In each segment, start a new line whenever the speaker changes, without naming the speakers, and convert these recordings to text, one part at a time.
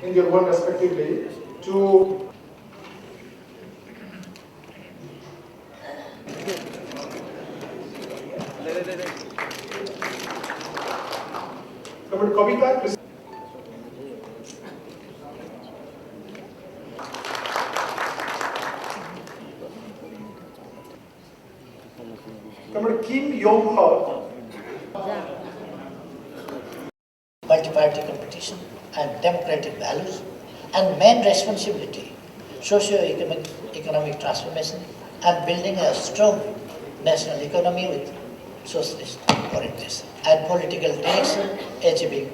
in your one respectively to Comrade Kavita, please. Comrade Kim Yong Ho.
Multi-party competition and democratic values and main responsibility, socio-economic transformation and building a strong national economy with socialist orientation and political direction, achieving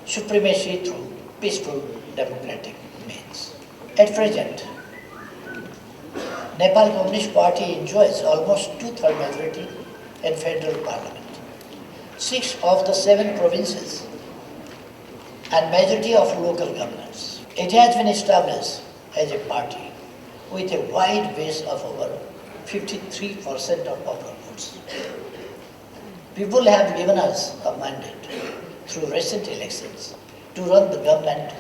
supremacy through peaceful democratic means. At present, Nepal Communist Party enjoys almost two-thirds majority in federal parliament. 6 of the 7 provinces and majority of local governments. It has been established as a party with a wide base of over 53% of popular votes. People have given us a mandate through recent elections to run the government,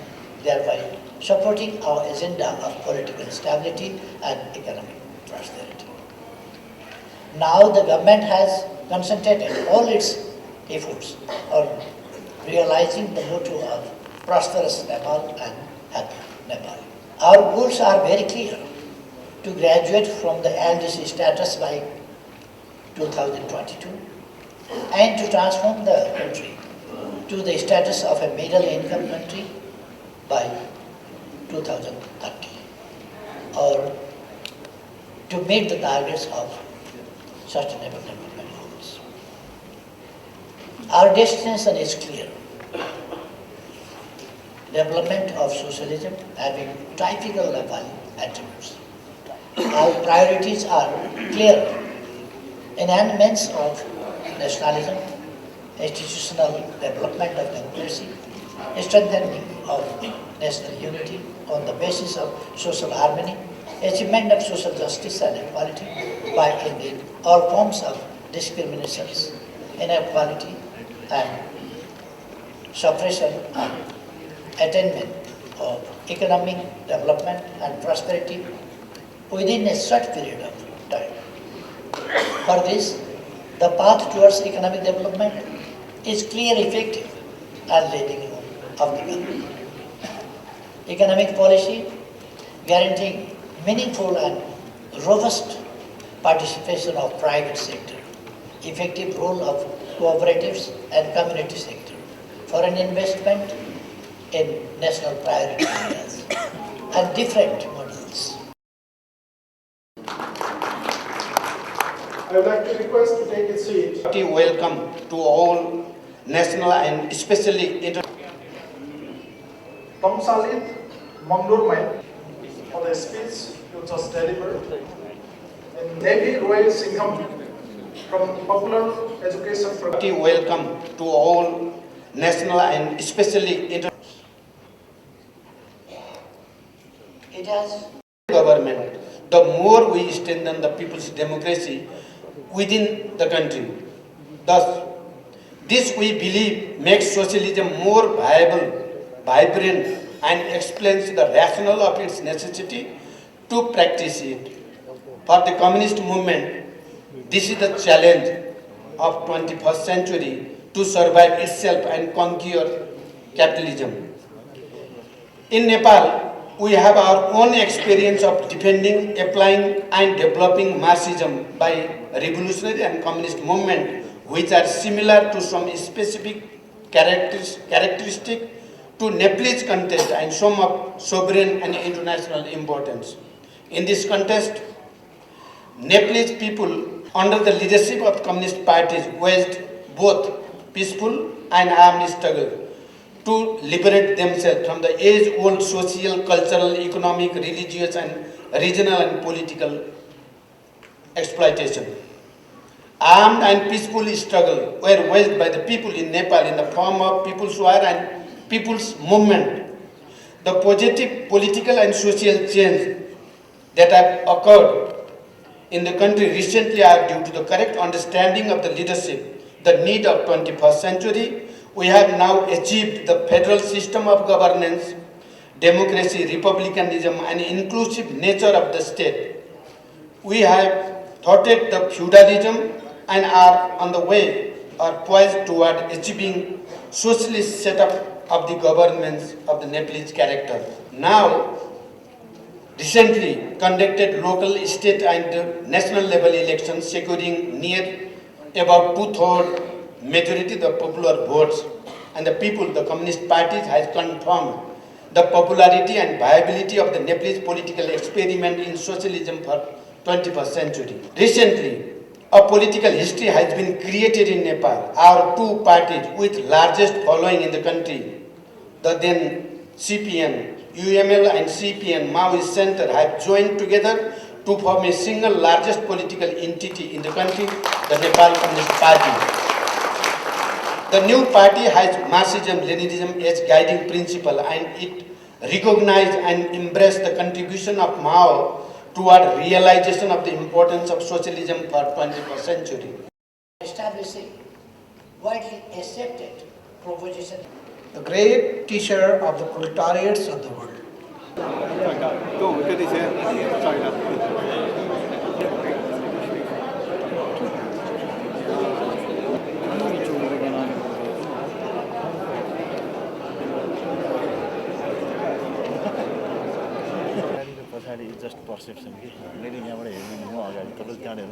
thereby supporting our agenda of political stability and economic prosperity. Now the government has concentrated all its efforts on realizing the motto of prosperous Nepal and happy Nepal. Our goals are very clear: to graduate from the LDC status by 2022 and to transform the country to the status of a middle income country by 2030, or to meet the targets of sustainable development goals. Our destination is clear: development of socialism having typical Nepali attributes. Our priorities are clear: enhancements of nationalism, institutional development of democracy, strengthening of national unity on the basis of social harmony, achievement of social justice and equality by ending all forms of discriminations, inequality and suppression, and attainment of economic development and prosperity within a short period of time. For this, the path towards economic development is clear, effective and leading of the government. Economic policy guaranteeing meaningful and robust participation of private sector, effective role of cooperatives and community sector, foreign investment in national priority areas, and different models.
I would like to request to take a seat.
Welcome to all national and especially international.
Tomsalit Mangdurmai for the speech you just delivered. And Navy Royal Singham from Popular Education Program.
Welcome to all national and especially international.
It has
Government, the more we strengthen the people's democracy within the country. Thus, this we believe makes socialism more viable, vibrant, and explains the rationale of its necessity to practice it. For the communist movement, this is the challenge of 21st century to survive itself and conquer capitalism. In Nepal, we have our own experience of defending, applying and developing Marxism by revolutionary and communist movement, which are similar to some specific characteristic to Nepalese context and some of sovereign and international importance. In this context, Nepalese people under the leadership of communist parties waged both peaceful and armed struggle to liberate themselves from the age-old social, cultural, economic, religious and regional and political exploitation. Armed and peaceful struggle were waged by the people in Nepal in the form of People's War and People's Movement. The positive political and social change that have occurred in the country recently are due to the correct understanding of the leadership, the need of 21st century, We have now achieved the federal system of governance, democracy, republicanism, and inclusive nature of the state. We have thwarted the feudalism and are on the way or poised toward achieving socialist setup of the governments of the Nepalese character. Now, recently conducted local, state and national level elections securing near about two-thirds majority the popular votes, and the people, the communist parties has confirmed the popularity and viability of the Nepalese political experiment in socialism for 21st century. Recently, a political history has been created in Nepal. Our two parties with largest following in the country, the then CPN, UML and CPN Maoist Center have joined together to form a single largest political entity in the country, the Nepal Communist Party. The new party has Marxism-Leninism as guiding principle, and it recognizes and embraces the contribution of Mao toward realization of the importance of socialism for 21st century.
Establishing widely accepted proposition.
The great teacher of the proletariats of the world.
पछाडि just perception कि मैले यहाँबाट हेर्नु अगाडि तपाईँ त्यहाँबाट हेर्नु